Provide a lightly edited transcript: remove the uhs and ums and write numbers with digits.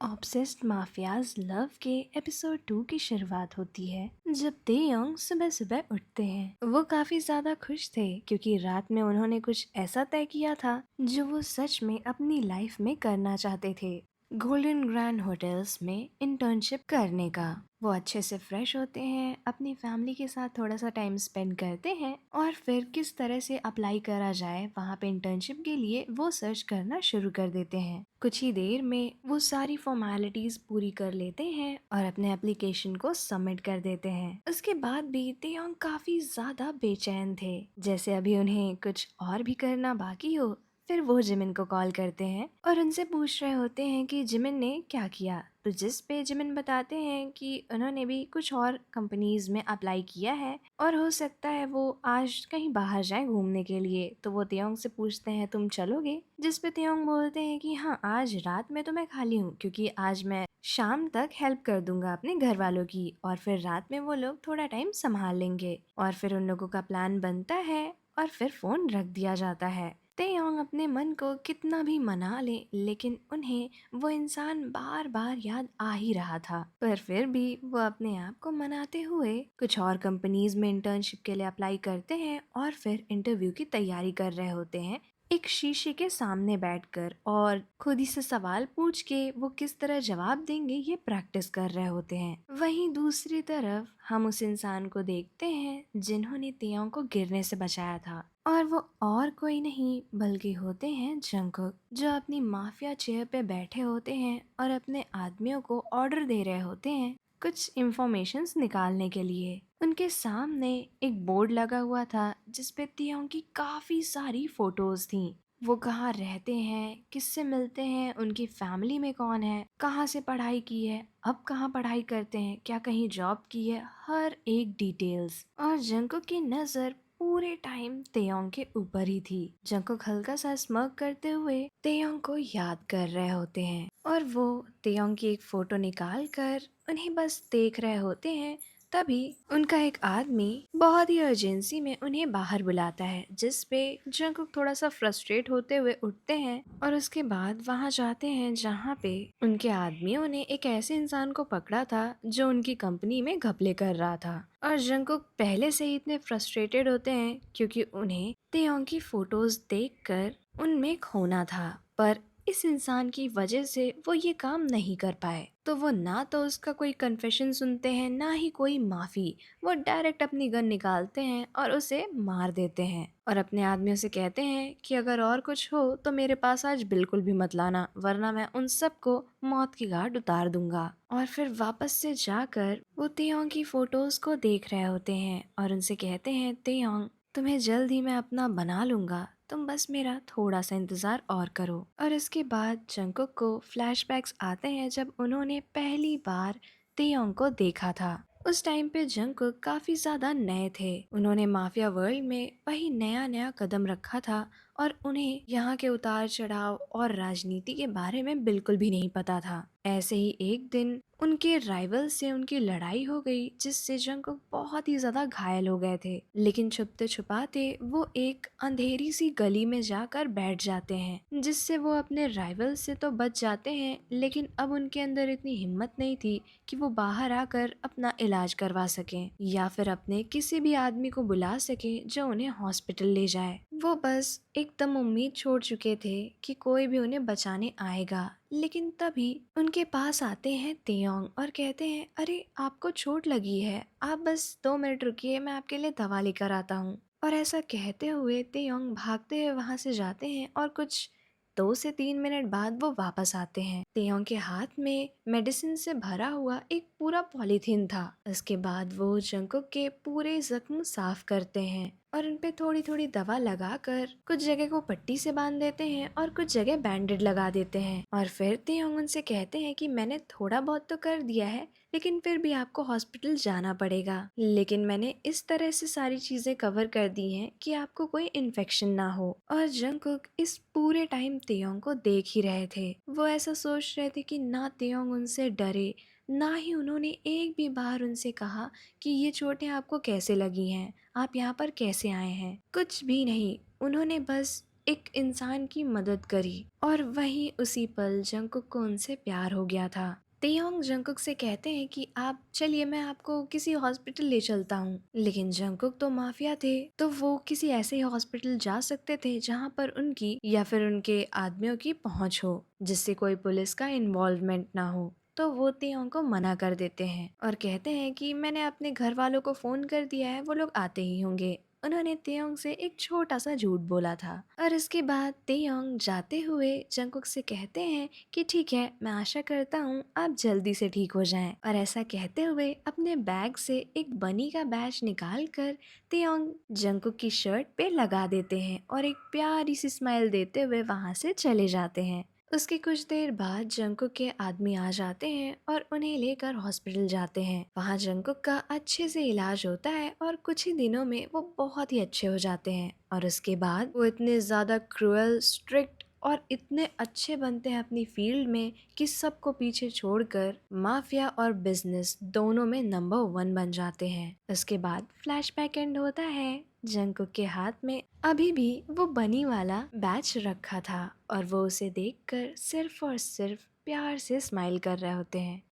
Obsessed mafias love के episode 2 की शुरुआत होती है जब तेयोंग सुबह सुबह उठते हैं। वो काफी ज्यादा खुश थे क्योंकि रात में उन्होंने कुछ ऐसा तय किया था जो वो सच में अपनी लाइफ में करना चाहते थे। गोल्डन ग्रैंड होटल्स में इंटर्नशिप करने का। वो अच्छे से फ्रेश होते हैं, अपनी फैमिली के साथ थोड़ा सा टाइम स्पेंड करते हैं और फिर किस तरह से अप्लाई करा जाए वहाँ पे इंटर्नशिप के लिए वो सर्च करना शुरू कर देते हैं। कुछ ही देर में वो सारी फॉर्मेलिटीज पूरी कर लेते हैं और अपने एप्लीकेशन को सबमिट कर देते हैं। उसके बाद भी तेयोंग काफी ज्यादा बेचैन थे, जैसे अभी उन्हें कुछ और भी करना बाकी हो। फिर वो जिमिन को कॉल करते हैं और उनसे पूछ रहे होते हैं कि जिमिन ने क्या किया। तो जिस पे जिमिन बताते हैं कि उन्होंने भी कुछ और कंपनीज में अप्लाई किया है और हो सकता है वो आज कहीं बाहर जाए घूमने के लिए। तो वो तेयोंग से पूछते हैं तुम चलोगे, जिस पे तेयोंग बोलते हैं कि हाँ, आज रात में तो मैं खाली हूँ क्योंकि आज मैं शाम तक हेल्प कर दूंगा अपने घर वालों की और फिर रात में वो लोग थोड़ा टाइम संभाल लेंगे। और फिर उन लोगों का प्लान बनता है और फिर फोन रख दिया जाता है। तेयोंग अपने मन को कितना भी मना ले लेकिन उन्हें वो इंसान बार बार याद आ ही रहा था। पर फिर भी वो अपने आप को मनाते हुए कुछ और कंपनीज में इंटर्नशिप के लिए अप्लाई करते हैं और फिर इंटरव्यू की तैयारी कर रहे होते हैं एक शीशे के सामने बैठकर, और खुद ही से सवाल पूछ के वो किस तरह जवाब देंगे ये प्रैक्टिस कर रहे होते हैं। वहीं दूसरी तरफ हम उस इंसान को देखते हैं जिन्होंने तेयोंग को गिरने से बचाया था, और वो और कोई नहीं बल्कि होते हैं जंगकुक, जो अपनी माफिया चेयर पे बैठे होते हैं और अपने आदमियों को ऑर्डर दे रहे होते हैं कुछ इंफॉर्मेशंस निकालने के लिए। उनके सामने एक बोर्ड लगा हुआ था जिस पे तियोंग की काफी सारी फोटोज थीं। वो कहाँ रहते हैं, किससे मिलते हैं, उनकी फैमिली में कौन है, कहाँ से पढ़ाई की है, अब कहाँ पढ़ाई करते हैं, क्या कहीं जॉब की है, हर एक डिटेल्स। और जंगकुक की नजर पूरे टाइम तेयोंग के ऊपर ही थी। जंगकुक हल्का सा स्मर्क करते हुए तेयोंग को याद कर रहे होते हैं और वो तेयोंग की एक फोटो निकाल कर उन्हें बस देख रहे होते हैं। तभी उनका एक आदमी बहुत ही अर्जेंसी में उन्हें बाहर बुलाता है, जिस पे जंगकुक थोड़ा सा फ्रस्ट्रेट होते हुए उठते हैं और उसके बाद वहां जाते हैं जहां पे उनके आदमियों ने एक ऐसे इंसान को पकड़ा था जो उनकी कंपनी में घपले कर रहा था। और जंगकुक पहले से ही इतने फ्रस्ट्रेटेड होते हैं क्योंकि उन्हें तेयोंग की फोटोज देखकर उनमें खोना था, पर इस इंसान की वजह से वो ये काम नहीं कर पाए। तो वो ना तो उसका कोई कन्फेशन सुनते हैं ना ही कोई माफी। वो डायरेक्ट अपनी गन निकालते हैं और उसे मार देते हैं और अपने आदमियों से कहते हैं कि अगर और कुछ हो तो मेरे पास आज बिल्कुल भी मत लाना, वरना मैं उन सबको मौत की घाट उतार दूंगा। और फिर वापस से जाकर वो तेयोंग की फोटोज को देख रहे होते हैं और उनसे कहते हैं तेयोंग, तुम्हें जल्द ही मैं अपना बना लूंगा, तुम बस मेरा थोड़ा सा इंतजार और करो। और इसके बाद जंगकुक को फ्लैशबैक्स आते हैं जब उन्होंने पहली बार तेयोंग को देखा था। उस टाइम पे जंगकुक काफी ज्यादा नए थे। उन्होंने माफिया वर्ल्ड में वही नया नया कदम रखा था और उन्हें यहाँ के उतार चढ़ाव और राजनीति के बारे में बिल्कुल भी नहीं पता था। ऐसे ही एक दिन उनके राइवल से उनकी लड़ाई हो गई जिससे जंगकुक बहुत ही ज्यादा घायल हो गए थे। लेकिन छुपते छुपाते वो एक अंधेरी सी गली में जाकर बैठ जाते हैं, जिससे वो अपने राइवल से तो बच जाते हैं, लेकिन अब उनके अंदर इतनी हिम्मत नहीं थी कि वो बाहर आकर अपना इलाज करवा सकें या फिर अपने किसी भी आदमी को बुला सके जो उन्हें हॉस्पिटल ले जाए। वो बस एकदम उम्मीद छोड़ चुके थे कि कोई भी उन्हें बचाने आएगा। लेकिन तभी उनके पास आते हैं तेयोंग और कहते हैं, अरे आपको चोट लगी है, आप बस 2 मिनट रुकिए, मैं आपके लिए दवा लेकर आता हूँ। और ऐसा कहते हुए तेयोंग भागते हुए वहां से जाते हैं और कुछ 2 से 3 मिनट बाद वो वापस आते हैं। तेयोंग के हाथ में मेडिसिन से भरा हुआ एक पूरा पॉलीथीन था। उसके बाद वो जंगकुक के पूरे जख्म साफ करते हैं और उन पे थोड़ी थोड़ी दवा लगाकर कुछ जगह को पट्टी से बांध देते हैं और कुछ जगह बैंडेड लगा देते हैं। और फिर तेयोंग उनसे कहते हैं कि मैंने थोड़ा बहुत तो कर दिया है, लेकिन फिर भी आपको हॉस्पिटल जाना पड़ेगा, लेकिन मैंने इस तरह से सारी चीजें कवर कर दी हैं कि आपको कोई इन्फेक्शन ना हो। और जंगकुक इस पूरे टाइम तेयोंग को देख ही रहे थे। वो ऐसा सोच रहे थे कि ना तेयोंग उनसे डरे, ना ही उन्होंने एक भी बार उनसे कहा कि ये चोटें आपको कैसे लगी हैं, आप यहाँ पर कैसे आए हैं, कुछ भी नहीं। उन्होंने बस एक इंसान की मदद करी और वहीं उसी पल जंगकुक को उनसे प्यार हो गया था। तेयोंग जंगकुक से कहते हैं कि आप चलिए, मैं आपको किसी हॉस्पिटल ले चलता हूँ। लेकिन जंगकुक तो माफिया थे, तो वो किसी ऐसे हॉस्पिटल जा सकते थे जहाँ पर उनकी या फिर उनके आदमियों की पहुँच हो, जिससे कोई पुलिस का इन्वॉल्वमेंट ना हो। तो वो तेयोंग को मना कर देते हैं और कहते हैं कि मैंने अपने घर वालों को फोन कर दिया है, वो लोग आते ही होंगे। उन्होंने तेयोंग से एक छोटा सा झूठ बोला था और इसके बाद तेयोंग जाते हुए जंगकुक से कहते हैं कि ठीक है, मैं आशा करता हूँ आप जल्दी से ठीक हो जाएं। और ऐसा कहते हुए अपने बैग से एक बनी का बैच निकाल कर तेयोंग जंगकुक की शर्ट पे लगा देते हैं और एक प्यारी सी स्माइल देते हुए वहाँ से चले जाते हैं। उसके कुछ देर बाद जंगकुक के आदमी आ जाते हैं और उन्हें लेकर हॉस्पिटल जाते हैं। वहाँ जंगकुक का अच्छे से इलाज होता है और कुछ ही दिनों में वो बहुत ही अच्छे हो जाते हैं। और उसके बाद वो इतने ज़्यादा क्रूअल, स्ट्रिक्ट और इतने अच्छे बनते हैं अपनी फील्ड में कि सबको पीछे छोड़कर माफिया और बिजनेस दोनों में नंबर 1 बन जाते हैं। उसके बाद फ्लैशबैक एंड होता है। जंगकुक के हाथ में अभी भी वो बनी वाला बैच रखा था और वो उसे देखकर सिर्फ और सिर्फ प्यार से स्माइल कर रहे होते हैं।